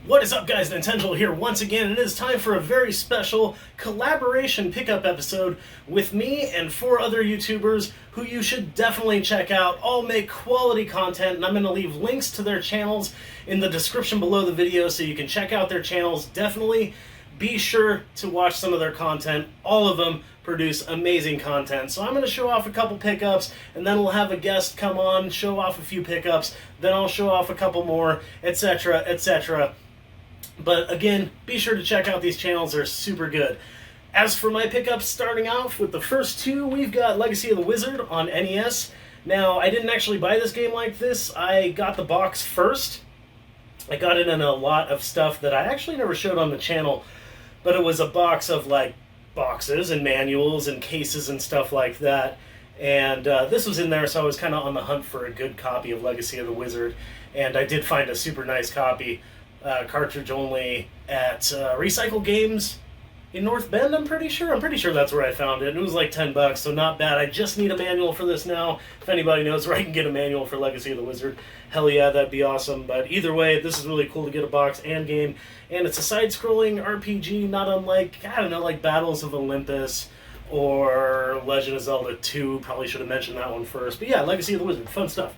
What is up, guys? Nintenjoel here once again, and it is time for a very special collaboration pickup episode with me and 4 other YouTubers who you should definitely check out. All make quality content, and I'm going to leave links to their channels in the description below the video so you can check out their channels. Definitely be sure to watch some of their content. All of them produce amazing content. So I'm going to show off a couple pickups, and then we'll have a guest come on, show off a few pickups, then I'll show off a couple more, etc., etc. But again, be sure to check out these channels, they're super good. As for my pickups, starting off with the first two, we've got Legacy of the Wizard on NES. Now, I didn't actually buy this game like this, I got the box first. I got it in a lot of stuff that I actually never showed on the channel, but it was a box of like boxes and manuals and cases and stuff like that. And this was in there, so I was kind of on the hunt for a good copy of Legacy of the Wizard, and I did find a super nice copy. Cartridge only at Recycle Games in North Bend, I'm pretty sure. I'm pretty sure that's where I found it. And it was like $10, so not bad. I just need a manual for this now. If anybody knows where I can get a manual for Legacy of the Wizard, hell yeah, that'd be awesome. But either way, this is really cool to get a box and game. And it's a side-scrolling RPG, not unlike, I don't know, like Battles of Olympus or Legend of Zelda 2. Probably should have mentioned that one first. But yeah, Legacy of the Wizard, fun stuff.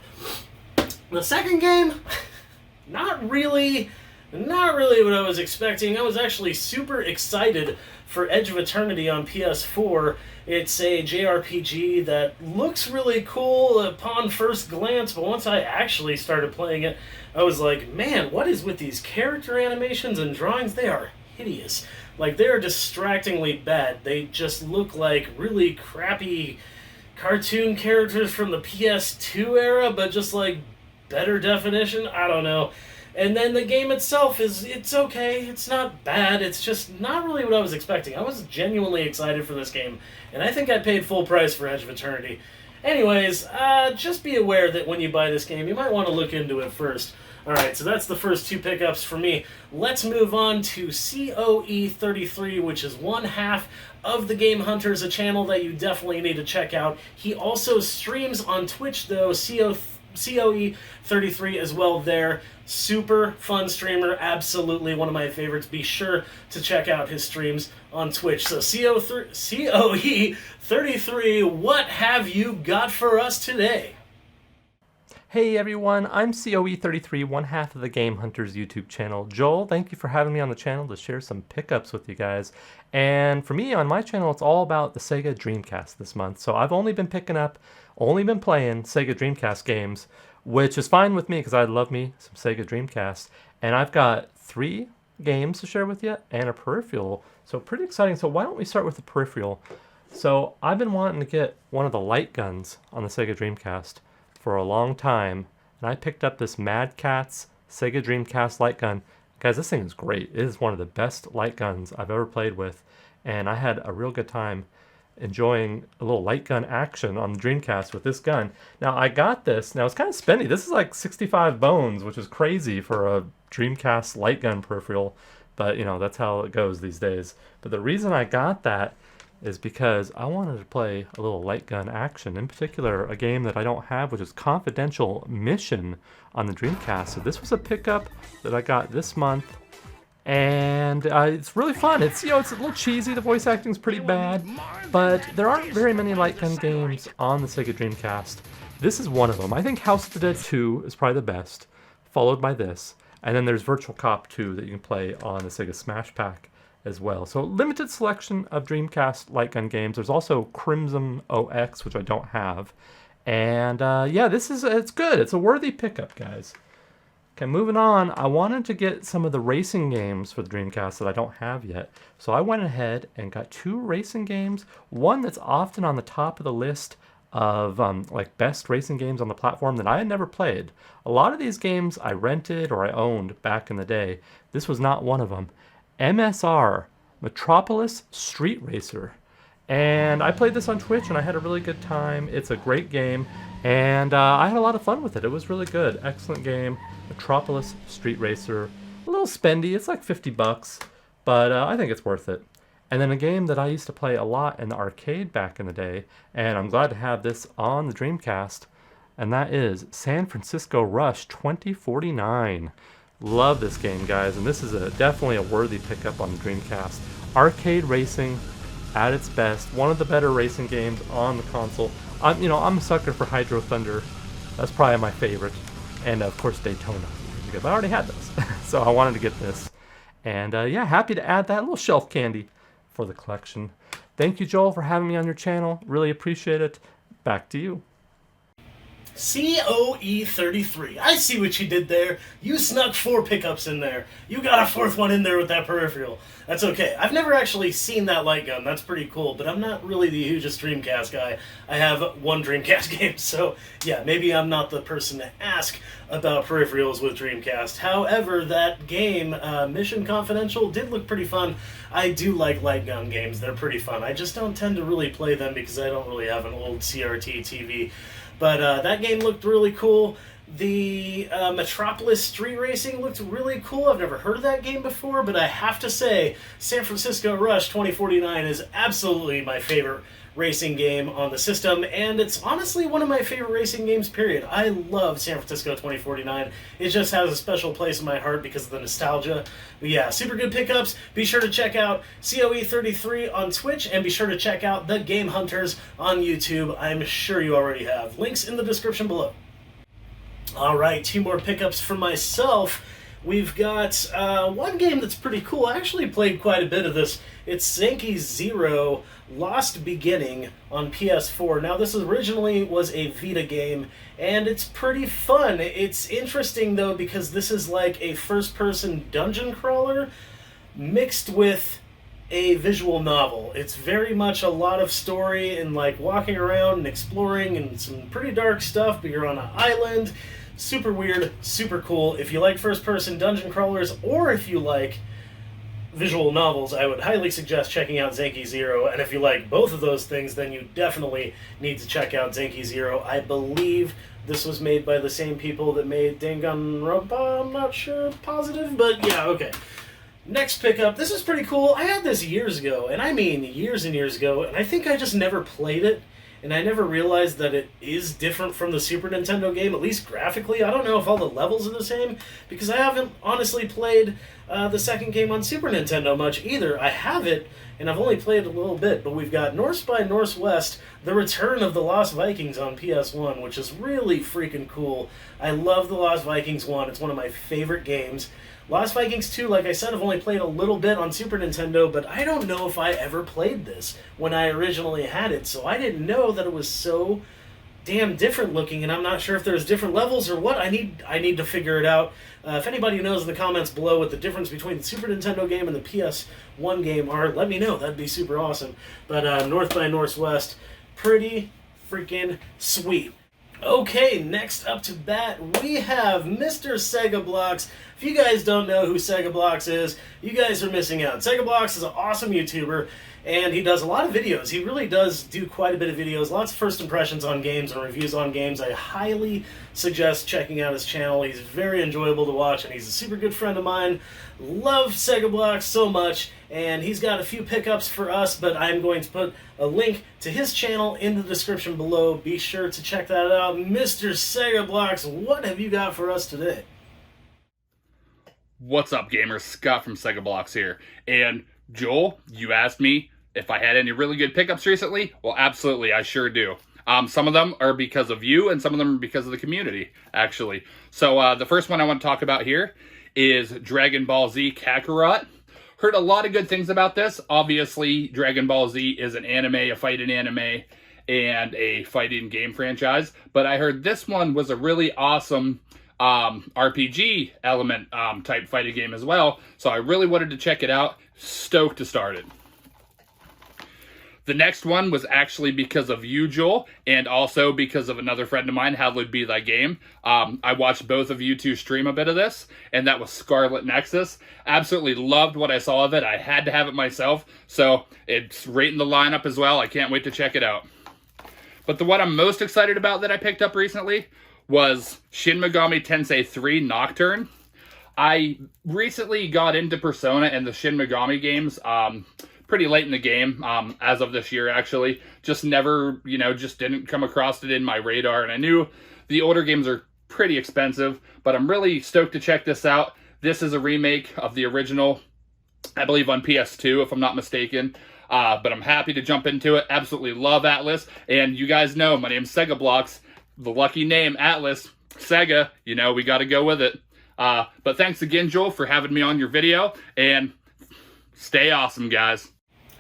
The second game, not really what I was expecting. I was actually super excited for Edge of Eternity on PS4. It's a JRPG that looks really cool upon first glance, but once I actually started playing it, I was like, man, what is with these character animations and drawings? They are hideous. Like, they are distractingly bad. They just look like really crappy cartoon characters from the PS2 era, but just like better definition? I don't know. And then the game itself it's okay, it's not bad, it's just not really what I was expecting. I was genuinely excited for this game, and I think I paid full price for Edge of Eternity. Anyways, just be aware that when you buy this game, you might want to look into it first. Alright, so that's the first two pickups for me. Let's move on to COE33, which is one half of the Game Hunters, a channel that you definitely need to check out. He also streams on Twitch, though, COE33 as well there. Super fun streamer, absolutely one of my favorites. Be sure to check out his streams on Twitch. So COE33, what have you got for us today? Hey everyone, I'm COE33, one half of the Game Hunters YouTube channel. Joel, thank you for having me on the channel to share some pickups with you guys. And for me, on my channel, it's all about the Sega Dreamcast this month. So I've only been playing Sega Dreamcast games, which is fine with me because I love me some Sega Dreamcast. And I've got 3 games to share with you and a peripheral. So pretty exciting. So why don't we start with the peripheral? So I've been wanting to get one of the light guns on the Sega Dreamcast for a long time, and I picked up this Madcatz Sega Dreamcast light gun. Guys, this thing is great. It is one of the best light guns I've ever played with, and I had a real good time enjoying a little light gun action on the Dreamcast with this gun. Now, I got this. Now, it's kind of spendy. This is like 65 bones, which is crazy for a Dreamcast light gun peripheral, but, you know, that's how it goes these days. But the reason I got that is because I wanted to play a little light gun action, in particular a game that I don't have, which is Confidential Mission on the Dreamcast. So this was a pickup that I got this month, and it's really fun. It's, you know, it's a little cheesy, the voice acting's pretty bad, but there aren't very many light gun games on the Sega Dreamcast. This is one of them. I think House of the Dead 2 is probably the best, followed by this, and then there's Virtual Cop 2 that you can play on the Sega Smash Pack as well. So limited selection of Dreamcast light gun games. There's also Crimson OX, which I don't have. And yeah, it's good. It's a worthy pickup, guys. Okay, moving on. I wanted to get some of the racing games for the Dreamcast that I don't have yet. So I went ahead and got 2 racing games. One that's often on the top of the list of like best racing games on the platform that I had never played. A lot of these games I rented or I owned back in the day. This was not one of them. MSR, Metropolis Street Racer. And I played this on Twitch and I had a really good time. It's a great game, and I had a lot of fun with it. It was really good. Excellent game. Metropolis Street Racer. A little spendy. It's like $50, but I think it's worth it. And then a game that I used to play a lot in the arcade back in the day, and I'm glad to have this on the Dreamcast, and that is San Francisco Rush 2049. Love this game, guys, and this is definitely a worthy pickup on the Dreamcast. Arcade racing at its best, one of the better racing games on the console. I'm a sucker for Hydro Thunder. That's probably my favorite, and of course Daytona, because I already had those, so I wanted to get this. And yeah, happy to add that little shelf candy for the collection. Thank you, Joel, for having me on your channel. Really appreciate it. Back to you. COE33. I see what you did there. You snuck 4 pickups in there. You got a 4th one in there with that peripheral. That's okay. I've never actually seen that light gun. That's pretty cool, but I'm not really the hugest Dreamcast guy. I have 1 Dreamcast game, so yeah, maybe I'm not the person to ask about peripherals with Dreamcast. However, that game, Mission Confidential, did look pretty fun. I do like light gun games. They're pretty fun. I just don't tend to really play them because I don't really have an old CRT TV. But that game looked really cool. The Metropolis Street Racing looked really cool. I've never heard of that game before, but I have to say, San Francisco Rush 2049 is absolutely my favorite racing game on the system, and it's honestly one of my favorite racing games, period. I love San Francisco 2049. It just has a special place in my heart because of the nostalgia. But yeah, super good pickups. Be sure to check out COE33 on Twitch, and be sure to check out The Game Hunters on YouTube. I'm sure you already have. Links in the description below. Alright, 2 more pickups for myself. We've got one game that's pretty cool. I actually played quite a bit of this. It's Zenki Zero Lost Beginning on PS4. Now, this originally was a Vita game, and it's pretty fun. It's interesting, though, because this is like a first-person dungeon crawler mixed with a visual novel. It's very much a lot of story and like walking around and exploring and some pretty dark stuff, but you're on an island. Super weird, super cool. If you like first-person dungeon crawlers, or if you like visual novels, I would highly suggest checking out Zenki Zero. And if you like both of those things, then you definitely need to check out Zenki Zero. I believe this was made by the same people that made Danganronpa. I'm not sure, positive, but yeah, okay. Next pickup, this is pretty cool. I had this years ago, and I mean years and years ago, and I think I just never played it. And I never realized that it is different from the Super Nintendo game, at least graphically. I don't know if all the levels are the same, because I haven't honestly played the second game on Super Nintendo much either. I have it, and I've only played it a little bit, but we've got North by Northwest, The Return of the Lost Vikings on PS1, which is really freaking cool. I love the Lost Vikings 1. It's one of my favorite games. Lost Vikings 2, like I said, I've only played a little bit on Super Nintendo, but I don't know if I ever played this when I originally had it, so I didn't know that it was so damn different looking, and I'm not sure if there's different levels or what. I need to figure it out. If anybody knows in the comments below what the difference between the Super Nintendo game and the PS1 game are, let me know. That'd be super awesome. But North by Northwest, pretty freaking sweet. Okay, next up to bat, we have Mr. Segablocks. If you guys don't know who Segablocks is, you guys are missing out. Segablocks is an awesome YouTuber, and he does a lot of videos. He really does do quite a bit of videos, lots of first impressions on games and reviews on games. I highly suggest checking out his channel. He's very enjoyable to watch, and he's a super good friend of mine. Love Segablocks so much, and he's got a few pickups for us, but I'm going to put a link to his channel in the description below. Be sure to check that out. Mr. Segablocks, what have you got for us today? What's up, gamers? Scott from Segablocks here. And Joel, you asked me if I had any really good pickups recently. Well, absolutely, I sure do. Some of them are because of you, and some of them are because of the community, actually. So the first one I want to talk about here is Dragon Ball Z Kakarot. Heard a lot of good things about this. Obviously, Dragon Ball Z is an anime, a fighting anime, and a fighting game franchise. But I heard this one was a really awesome RPG element type fighting game as well. So I really wanted to check it out. Stoked to start it. The next one was actually because of you, Joel, and also because of another friend of mine, Hallowed Be Thy Game. I watched both of you two stream a bit of this, and that was Scarlet Nexus. Absolutely loved what I saw of it. I had to have it myself, so it's right in the lineup as well. I can't wait to check it out. But the one I'm most excited about that I picked up recently was Shin Megami Tensei 3 Nocturne. I recently got into Persona and the Shin Megami games, pretty late in the game, as of this year, actually. Just never, just didn't come across it in my radar. And I knew the older games are pretty expensive, but I'm really stoked to check this out. This is a remake of the original, I believe on PS2, if I'm not mistaken. But I'm happy to jump into it. Absolutely love Atlas. And you guys know, my name's Segablocks. The lucky name, Atlas. Sega, you know, we got to go with it. But thanks again, Joel, for having me on your video. And stay awesome, guys.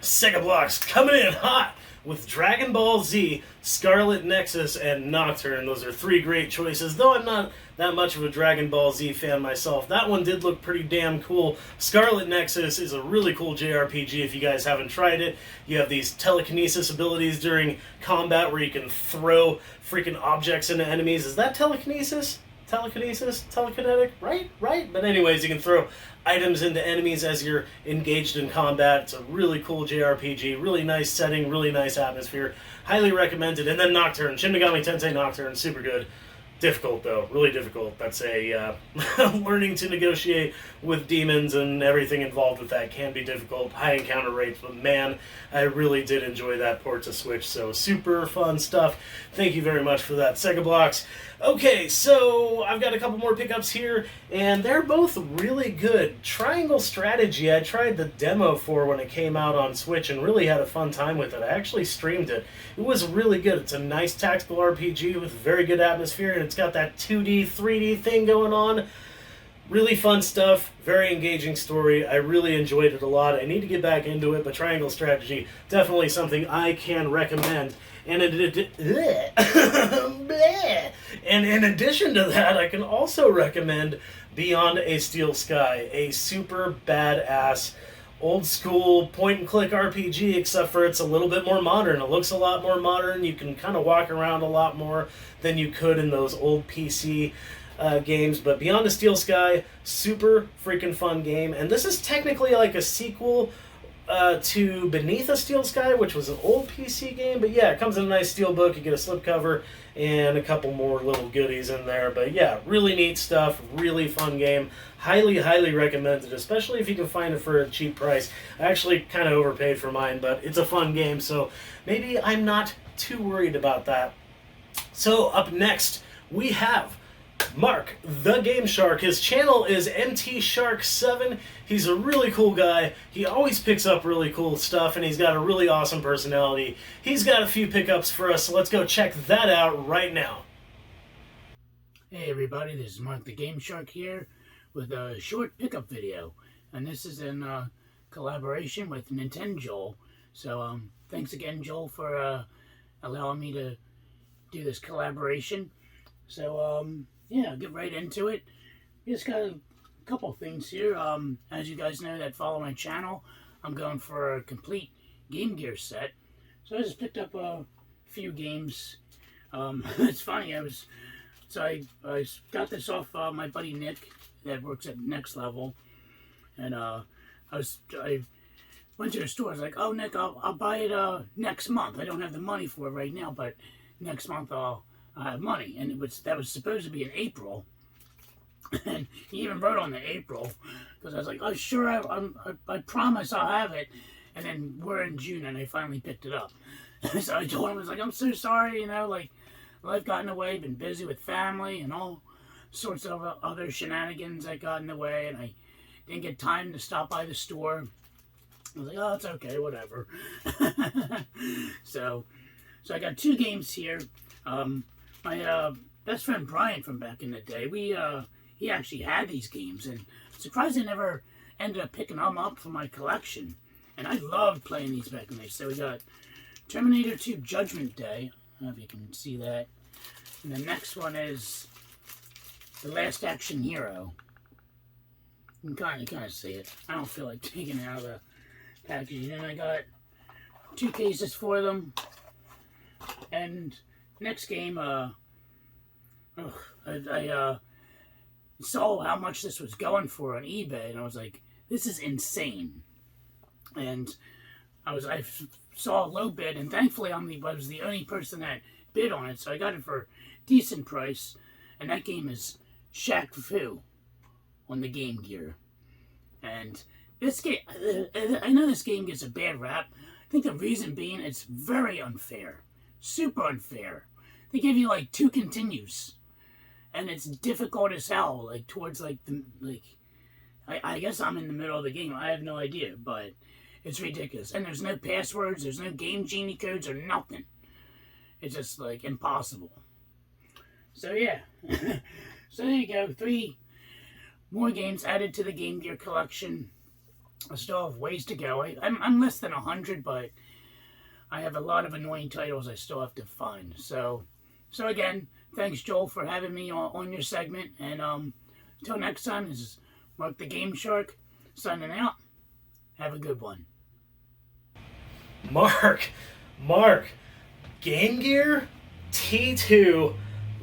Segablocks coming in hot with Dragon Ball Z, Scarlet Nexus, and Nocturne. Those are three great choices, though I'm not that much of a Dragon Ball Z fan myself. That one did look pretty damn cool. Scarlet Nexus is a really cool JRPG if you guys haven't tried it. You have these telekinesis abilities during combat where you can throw freaking objects into enemies. Is that telekinesis? Telekinetic, right? But anyways, you can throw items into enemies as you're engaged in combat. It's a really cool JRPG, really nice setting, really nice atmosphere. Highly recommended. And then Nocturne, Shin Megami Tensei Nocturne, super good. Difficult though, really difficult. That's a learning to negotiate with demons and everything involved with that can be difficult. High encounter rates, but man, I really did enjoy that port to Switch. So super fun stuff. Thank you very much for that, Segablocks. Okay, so I've got a couple more pickups here, and they're both really good. Triangle Strategy, I tried the demo for when it came out on Switch and really had a fun time with it. I actually streamed it. It was really good. It's a nice tactical RPG with very good atmosphere, and it's got that 2D, 3D thing going on. Really fun stuff, very engaging story. I really enjoyed it a lot. I need to get back into it, but Triangle Strategy, definitely something I can recommend. And in addition to that, I can also recommend Beyond a Steel Sky, a super badass old school point and click RPG, except for it's a little bit more modern. It looks a lot more modern. You can kind of walk around a lot more than you could in those old PC games. But Beyond a Steel Sky, super freaking fun game. And this is technically like a sequel to Beneath a Steel Sky, which was an old PC game. But yeah, it comes in a nice steel book. You get a slipcover and a couple more little goodies in there. But yeah, really neat stuff. Really fun game. Highly, highly recommended, especially if you can find it for a cheap price. I actually kind of overpaid for mine, but it's a fun game, so maybe I'm not too worried about that. So up next, we have Mark, the Game Shark. His channel is mtshark7. He's a really cool guy. He always picks up really cool stuff, and he's got a really awesome personality. He's got a few pickups for us, so let's go check that out right now. Hey everybody, this is Mark, the Game Shark here with a short pickup video, and this is in collaboration with Nintenjoel. So thanks again, Joel, for allowing me to do this collaboration. So yeah, I'll get right into it. Just got a couple things here. As you guys know that follow my channel, I'm going for a complete Game Gear set. So I just picked up a few games. It's funny, I got this off my buddy Nick that works at Next Level, and I went to the store. I was like, "Oh, Nick, I'll buy it next month. I don't have the money for it right now, but next month I'll have money." And that was supposed to be in April, and he even wrote on the April because I was like, "Oh, sure, I promise I'll have it." And then we're in June, and I finally picked it up. So I told him, I was like, "I'm so sorry, you know, like life got in the way. Been busy with family and all sorts of other shenanigans that got in the way, and I didn't get time to stop by the store." I was like, "Oh, it's okay, whatever." So I got two games here. My best friend Brian from back in the day, he actually had these games, and I'm surprised I never ended up picking them up for my collection. And I loved playing these back in the day. So we got Terminator 2 Judgment Day. I don't know if you can see that. And the next one is The Last Action Hero. You can kind of see it. I don't feel like taking it out of the packaging. And I got two cases for them. And next game, I saw how much this was going for on eBay, and I was like, this is insane. And I saw a low bid, and thankfully I was the only person that bid on it, so I got it for a decent price. And that game is Shaq Fu on the Game Gear. And this game, I know this game gets a bad rap. I think the reason being it's very unfair, super unfair. They give you like 2 continues, and it's difficult as hell. Like towards like I guess I'm in the middle of the game. I have no idea, but it's ridiculous. And there's no passwords, there's no Game Genie codes or nothing. It's just like impossible. So yeah. So there you go. 3 more games added to the Game Gear collection. I still have ways to go. I'm less than 100, but I have a lot of annoying titles I still have to find. So again, thanks Joel for having me on your segment. And until next time, this is Mark the Game Shark signing out. Have a good one. Mark, Game Gear, T2,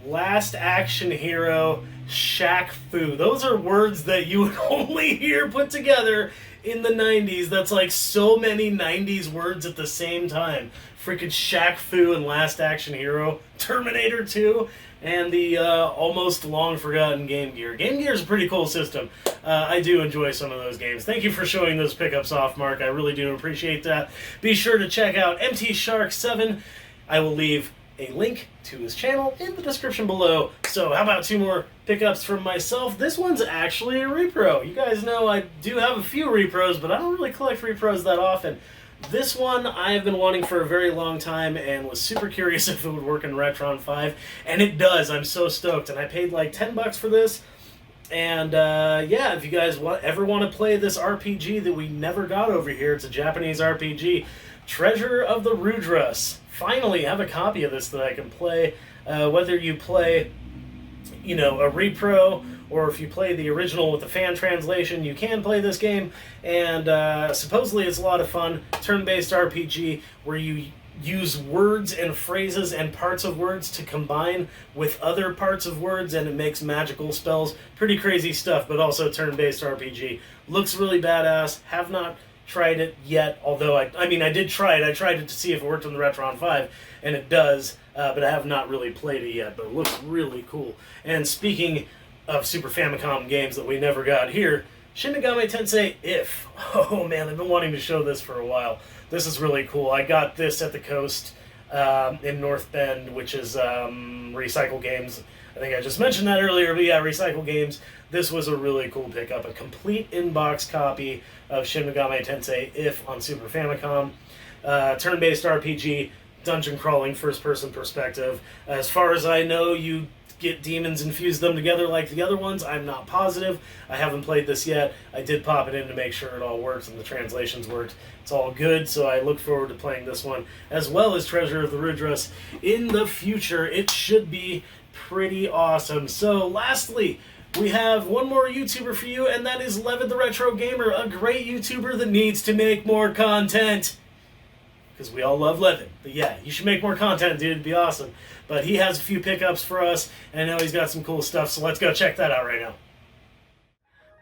Last Action Hero, Shaq Fu. Those are words that you would only hear put together in the 90s. That's like so many 90s words at the same time. Freaking Shaq Fu and Last Action Hero, Terminator 2, and the almost long-forgotten Game Gear. Game Gear is a pretty cool system. I do enjoy some of those games. Thank you for showing those pickups off, Mark. I really do appreciate that. Be sure to check out mtshark7. I will leave a link to his channel in the description below. So how about 2 more pickups from myself? This one's actually a repro. You guys know I do have a few repros, but I don't really collect repros that often. This one I've been wanting for a very long time and was super curious if it would work in Retron 5, and it does. I'm so stoked, and I paid like $10 for this. And yeah, if you guys ever want to play this RPG that we never got over here, it's a Japanese RPG, Treasure of the Rudras. Finally have a copy of this that I can play. Whether you play, you know, a repro, or if you play the original with the fan translation, you can play this game. And supposedly it's a lot of fun. Turn-based RPG where you use words and phrases and parts of words to combine with other parts of words, and it makes magical spells. Pretty crazy stuff, but also turn-based RPG. Looks really badass. Have not tried it yet, although I mean I did try it. I tried it to see if it worked on the Retron 5, and it does, but I have not really played it yet, but it looks really cool. And speaking of Super Famicom games that we never got here, Shin Megami Tensei If. Oh man, I've been wanting to show this for a while. This is really cool. I got this at the Coast in North Bend, which is Recycle Games. I think I just mentioned that earlier, but yeah, Recycle Games. This was a really cool pickup. A complete in-box copy of Shin Megami Tensei If on Super Famicom. Turn-based RPG, dungeon crawling, first-person perspective. As far as I know, you get demons and fuse them together like the other ones. I'm not positive. I haven't played this yet. I did pop it in to make sure it all works and the translations worked. It's all good, so I look forward to playing this one, as well as Treasure of the Rudras in the future. It should be pretty awesome. So lastly, we have one more YouTuber for you, and that is LevidtheRetroGamer, a great YouTuber that needs to make more content. Because we all love Levin. But yeah, you should make more content, dude. It'd be awesome. But he has a few pickups for us, and I know he's got some cool stuff, so let's go check that out right now.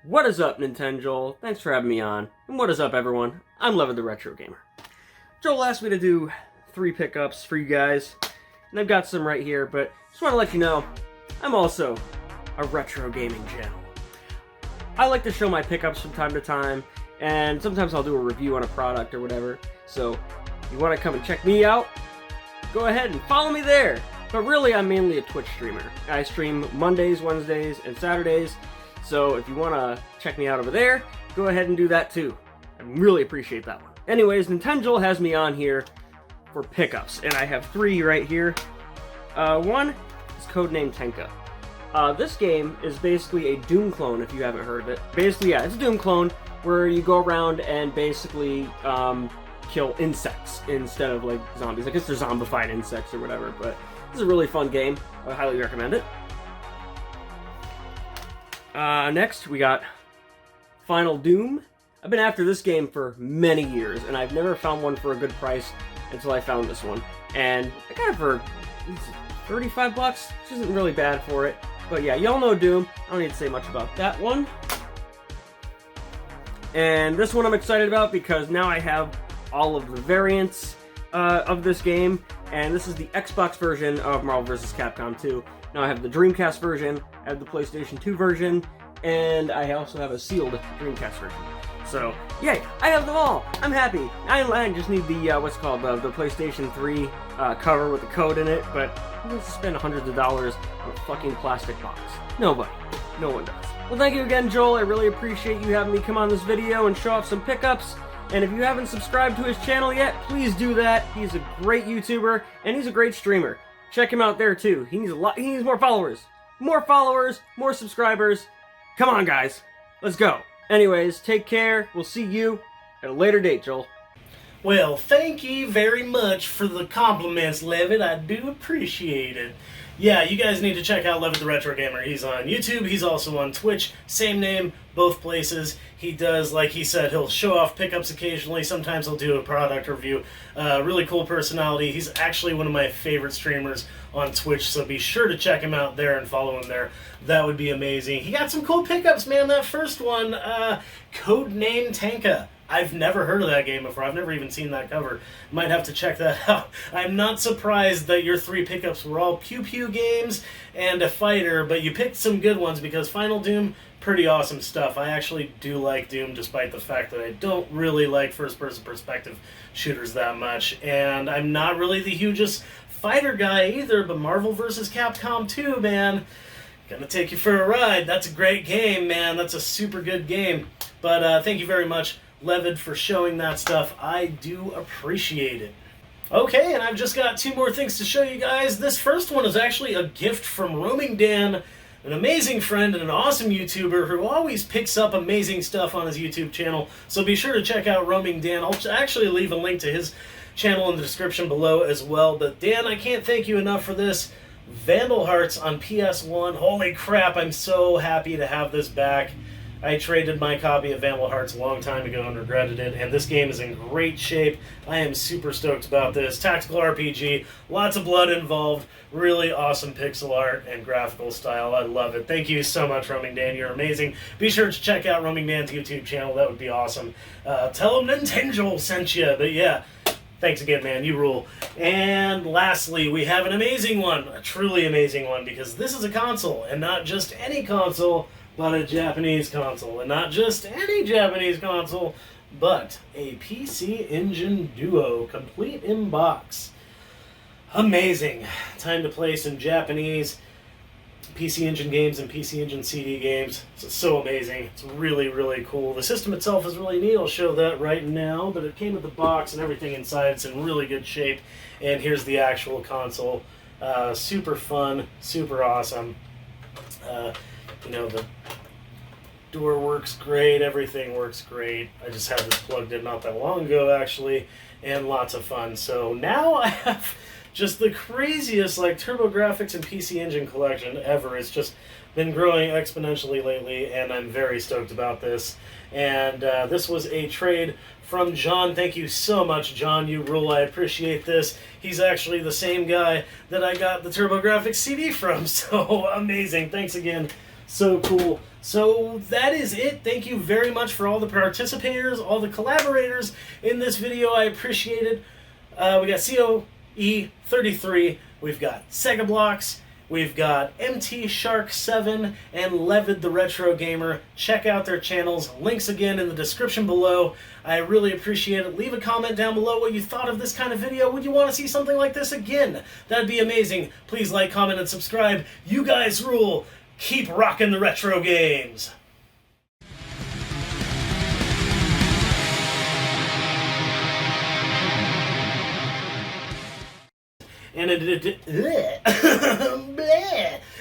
What is up, Nintenjoel? Thanks for having me on. And what is up, everyone? I'm LevidtheRetroGamer. Joel asked me to do 3 pickups for you guys, and I've got some right here, but just want to let you know, I'm also a retro gaming channel. I like to show my pickups from time to time, and sometimes I'll do a review on a product or whatever, so if you want to come and check me out, go ahead and follow me there. But really, I'm mainly a Twitch streamer. I stream Mondays, Wednesdays, and Saturdays, so if you want to check me out over there, go ahead and do that too. I really appreciate that one. Anyways, Nintenjoel has me on here for pickups, and I have 3 right here. One is codenamed Tenka. This game is basically a Doom clone, if you haven't heard of it. Basically, yeah, it's a Doom clone where you go around and basically kill insects instead of like zombies. I guess they're zombified insects or whatever, but this is a really fun game. I highly recommend it. Next, we got Final Doom. I've been after this game for many years, and I've never found one for a good price until I found this one. And I got it for 35 bucks, which isn't really bad for it. But yeah, y'all know Doom. I don't need to say much about that one. And this one I'm excited about because now I have all of the variants of this game. And this is the Xbox version of Marvel vs. Capcom 2. Now I have the Dreamcast version, I have the PlayStation 2 version, and I also have a sealed Dreamcast version. So, yay, I have them all. I'm happy. I just need the, what's it called, the PlayStation 3 cover with the code in it, but who wants to spend hundreds of dollars on a fucking plastic box? Nobody. No one does. Well, thank you again, Joel. I really appreciate you having me come on this video and show off some pickups. And if you haven't subscribed to his channel yet, please do that. He's a great YouTuber, and he's a great streamer. Check him out there, too. He needs more followers. More followers, more subscribers. Come on, guys. Let's go. Anyways, take care. We'll see you at a later date, Joel. Well, thank you very much for the compliments, Levitt. I do appreciate it. Yeah, you guys need to check out LevidtheRetroGamer. He's on YouTube. He's also on Twitch. Same name, both places. He does, like he said, he'll show off pickups occasionally. Sometimes he'll do a product review. Really cool personality. He's actually one of my favorite streamers on Twitch, so be sure to check him out there and follow him there. That would be amazing. He got some cool pickups, man. That first one, Codename Tanka. I've never heard of that game before. I've never even seen that cover. Might have to check that out. I'm not surprised that your 3 pickups were all pew-pew games and a fighter, but you picked some good ones because Final Doom, pretty awesome stuff. I actually do like Doom despite the fact that I don't really like first-person perspective shooters that much, and I'm not really the hugest fighter guy either, but Marvel vs. Capcom 2, man, gonna take you for a ride. That's a great game, man. That's a super good game. But thank you very much, Levid, for showing that stuff. I do appreciate it. Okay, and I've just got 2 more things to show you guys. This first one is actually a gift from Roaming Dan, an amazing friend and an awesome YouTuber who always picks up amazing stuff on his YouTube channel. So be sure to check out Roaming Dan. I'll actually leave a link to his channel in the description below as well. But Dan, I can't thank you enough for this. Vandal Hearts on PS1. Holy crap, I'm so happy to have this back. I traded my copy of Vandal Hearts a long time ago and regretted it, and this game is in great shape. I am super stoked about this. Tactical RPG, lots of blood involved, really awesome pixel art and graphical style. I love it. Thank you so much, Roaming Dan. You're amazing. Be sure to check out Roaming Dan's YouTube channel. That would be awesome. Tell him Nintenjoel sent you, but yeah. Thanks again, man. You rule. And lastly, we have an amazing one, a truly amazing one, because this is a console, and not just any console, but a Japanese console. And not just any Japanese console, but a PC Engine Duo, complete in box. Amazing. Time to play some Japanese PC Engine games and PC Engine CD games. It's so amazing. It's really, really cool. The system itself is really neat. I'll show that right now, but it came with the box and everything inside. It's in really good shape. And here's the actual console. Super fun, super awesome. You know, the door works great, everything works great. I just had this plugged in not that long ago, actually, and lots of fun. So now I have just the craziest, like, TurboGrafx and PC Engine collection ever. It's just been growing exponentially lately, and I'm very stoked about this. And this was a trade from John. Thank you so much, John. You rule. I appreciate this. He's actually the same guy that I got the TurboGrafx CD from, so amazing. Thanks again. So cool. So that is it. Thank you very much for all the participators, all the collaborators in this video. I appreciate it. We got COE33, we've got Segablocks, we've got mtshark7, and LevidtheRetroGamer. Check out their channels. Links again in the description below. I really appreciate it. Leave a comment down below what you thought of this kind of video. Would you want to see something like this again? That'd be amazing. Please like, comment, and subscribe. You guys rule. Keep rocking the retro games. And